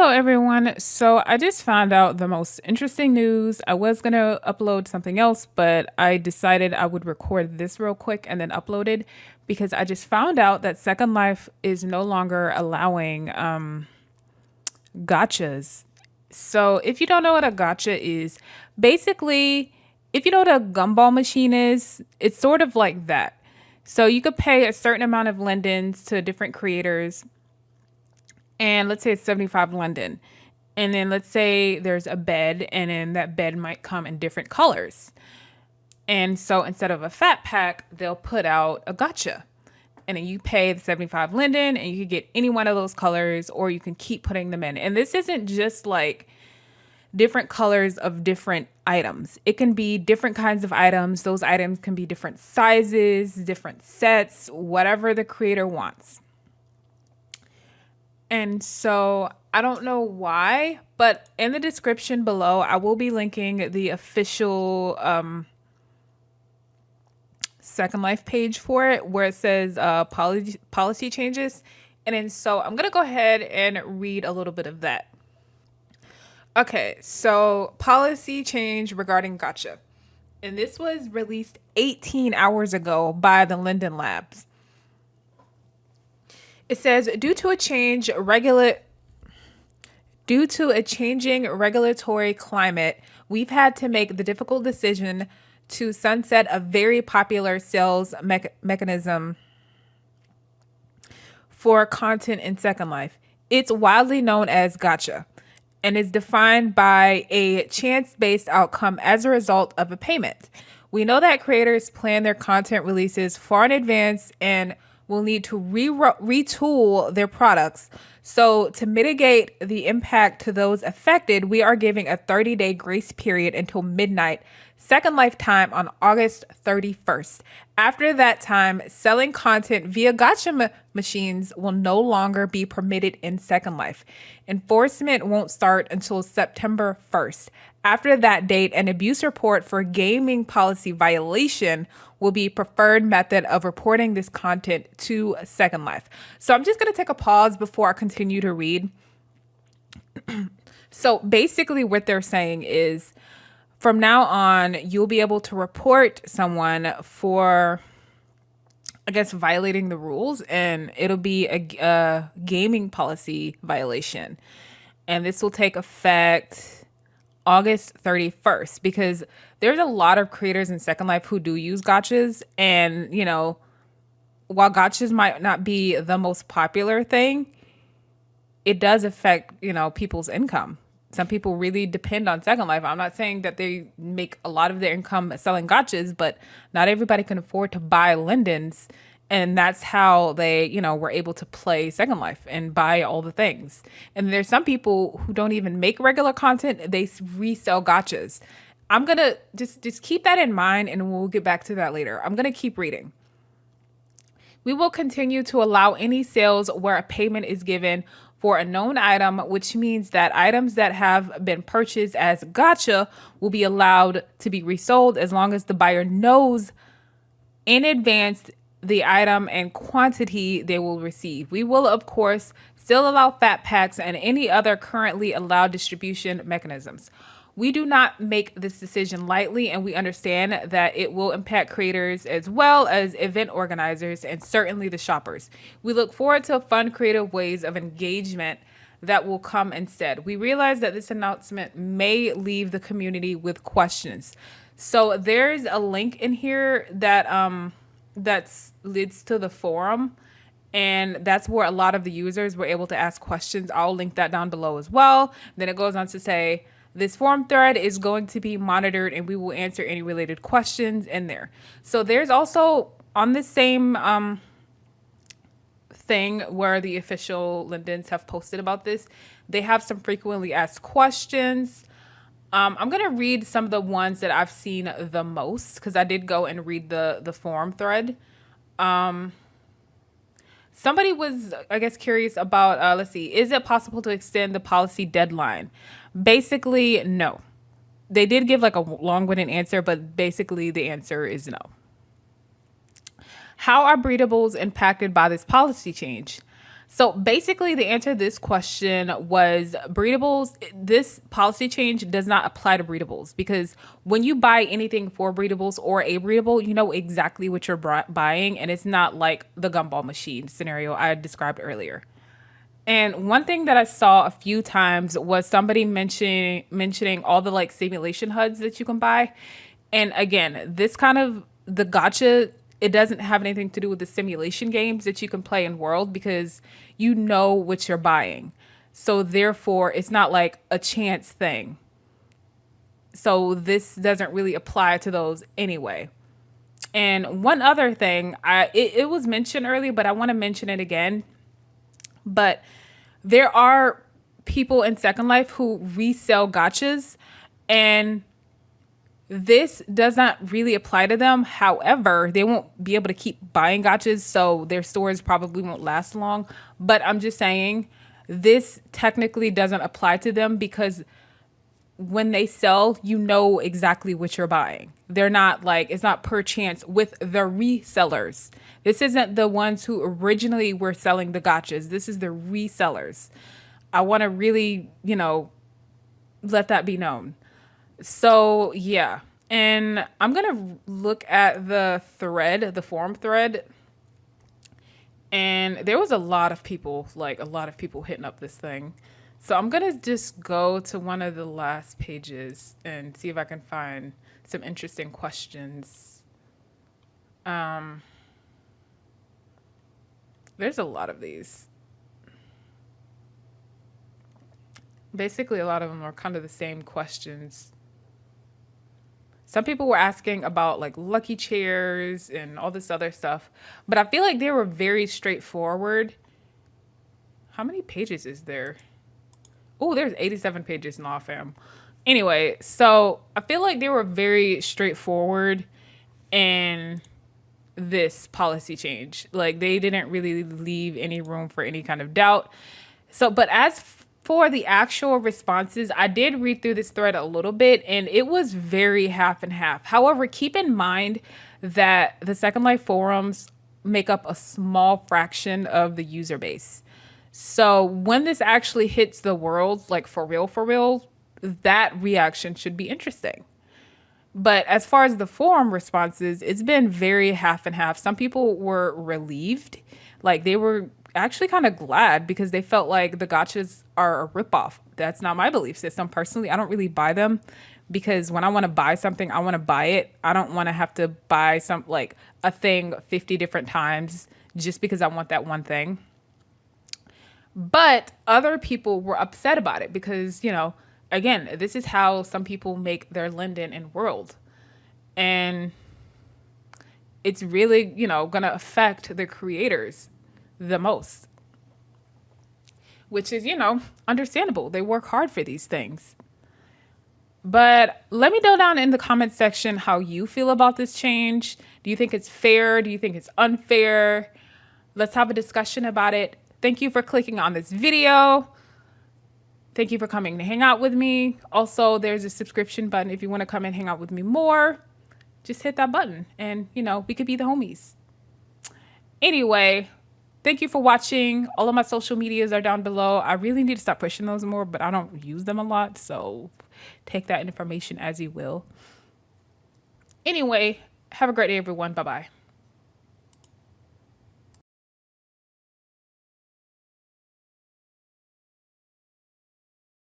Hello, everyone. So I just found out the most interesting news. I was going to upload something else, but I decided I would record this real quick and then upload it because I just found out that Second Life is no longer allowing gachas. So if you don't know what a gacha is, basically, if you know what a gumball machine is, it's sort of like that. So you could pay a certain amount of lendings to different creators, and let's say it's 75 London. And then let's say there's a bed, and then that bed might come in different colors. And so instead of a fat pack, they'll put out a gotcha. And then you pay the 75 linden and you can get any one of those colors, or you can keep putting them in. And this isn't just like different colors of different items. It can be different kinds of items. Those items can be different sizes, different sets, whatever the creator wants. And so I don't know why, but in the description below, I will be linking the official Second Life page for it, where it says policy changes. And then so I'm going to go ahead and read a little bit of that. Okay, so policy change regarding Gotcha. And this was released 18 hours ago by the Linden Labs. It says, due to a changing regulatory climate, we've had to make the difficult decision to sunset a very popular sales mechanism for content in Second Life. It's widely known as Gotcha and is defined by a chance-based outcome as a result of a payment. We know that creators plan their content releases far in advance and will need to retool their products. So to mitigate the impact to those affected, we are giving a 30-day grace period until midnight Second Life time on August 31st. After that time, selling content via gacha machines will no longer be permitted in Second Life. Enforcement won't start until September 1st. After that date, an abuse report for gaming policy violation will be preferred method of reporting this content to Second Life. So I'm just going to take a pause before I continue to read. So basically what they're saying is, from now on, you'll be able to report someone for, I guess, violating the rules, and it'll be a gaming policy violation. And this will take effect August 31st, because there's a lot of creators in Second Life who do use gachas. And, you know, while gachas might not be the most popular thing, it does affect, you know, people's income. Some people really depend on Second Life. I'm not saying that they make a lot of their income selling gachas, but not everybody can afford to buy lindens. And that's how they, you know, were able to play Second Life and buy all the things. And there's some people who don't even make regular content. They resell gachas. I'm going to just keep that in mind, and we'll get back to that later. I'm going to keep reading. We will continue to allow any sales where a payment is given for a known item, which means that items that have been purchased as gacha will be allowed to be resold as long as the buyer knows in advance the item and quantity they will receive. We will, of course, still allow fat packs and any other currently allowed distribution mechanisms. We do not make this decision lightly, and we understand that it will impact creators as well as event organizers and certainly the shoppers. We look forward to fun, creative ways of engagement that will come instead. We realize that this announcement may leave the community with questions. So there's a link in here that leads to the forum, and that's where a lot of the users were able to ask questions. I'll link that down below as well. Then it goes on to say, this forum thread is going to be monitored and we will answer any related questions in there. So there's also on the same thing where the official Lindens have posted about this, they have some frequently asked questions. I'm going to read some of the ones that I've seen the most, because I did go and read the forum thread. Somebody was, I guess, curious about, let's see, is it possible to extend the policy deadline? Basically, no. They did give like a long-winded answer, but basically the answer is no. How are breedables impacted by this policy change? So basically, the answer to this question was breedables. This policy change does not apply to breedables because when you buy anything for breedables or a breedable, you know exactly what you're buying, and it's not like the gumball machine scenario I described earlier. And one thing that I saw a few times was somebody mentioning all the like simulation HUDs that you can buy. And again, this kind of the gotcha, it doesn't have anything to do with the simulation games that you can play in World because you know what you're buying. So therefore, it's not like a chance thing. So this doesn't really apply to those anyway. And one other thing, it was mentioned earlier, but I want to mention it again. But there are people in Second Life who resell gachas, and this does not really apply to them. However, they won't be able to keep buying gachas, so their stores probably won't last long. But I'm just saying, this technically doesn't apply to them because when they sell, you know exactly what you're buying. They're not like, it's not per chance with the resellers. This isn't the ones who originally were selling the gachas. This is the resellers. I want to really, let that be known. So, yeah. And I'm going to look at the thread, the forum thread. And there was a lot of people hitting up this thing. So I'm going to just go to one of the last pages and see if I can find some interesting questions. There's a lot of these. Basically, a lot of them are kind of the same questions. Some people were asking about like lucky chairs and all this other stuff, but I feel like they were very straightforward. How many pages is there? Oh, there's 87 pages in Law Fam. Anyway, so I feel like they were very straightforward in this policy change. Like they didn't really leave any room for any kind of doubt. So, but as for the actual responses, I did read through this thread a little bit and it was very half and half. However, keep in mind that the Second Life forums make up a small fraction of the user base. So when this actually hits the world, like for real, that reaction should be interesting. But as far as the forum responses, it's been very half and half. Some people were relieved, like they were actually kind of glad because they felt like the gachas are a ripoff. That's not my belief system. Personally, I don't really buy them because when I want to buy something, I want to buy it. I don't want to have to buy a thing 50 different times just because I want that one thing. But other people were upset about it because, again, this is how some people make their Linden in World. And it's really, going to affect the creators the most. Which is, understandable. They work hard for these things. But let me know down in the comment section how you feel about this change. Do you think it's fair? Do you think it's unfair? Let's have a discussion about it. Thank you for clicking on this video. Thank you for coming to hang out with me. Also, there's a subscription button if you want to come and hang out with me more. Just hit that button and, we could be the homies. Anyway, thank you for watching. All of my social medias are down below. I really need to stop pushing those more, but I don't use them a lot. So take that information as you will. Anyway, have a great day, everyone. Bye-bye.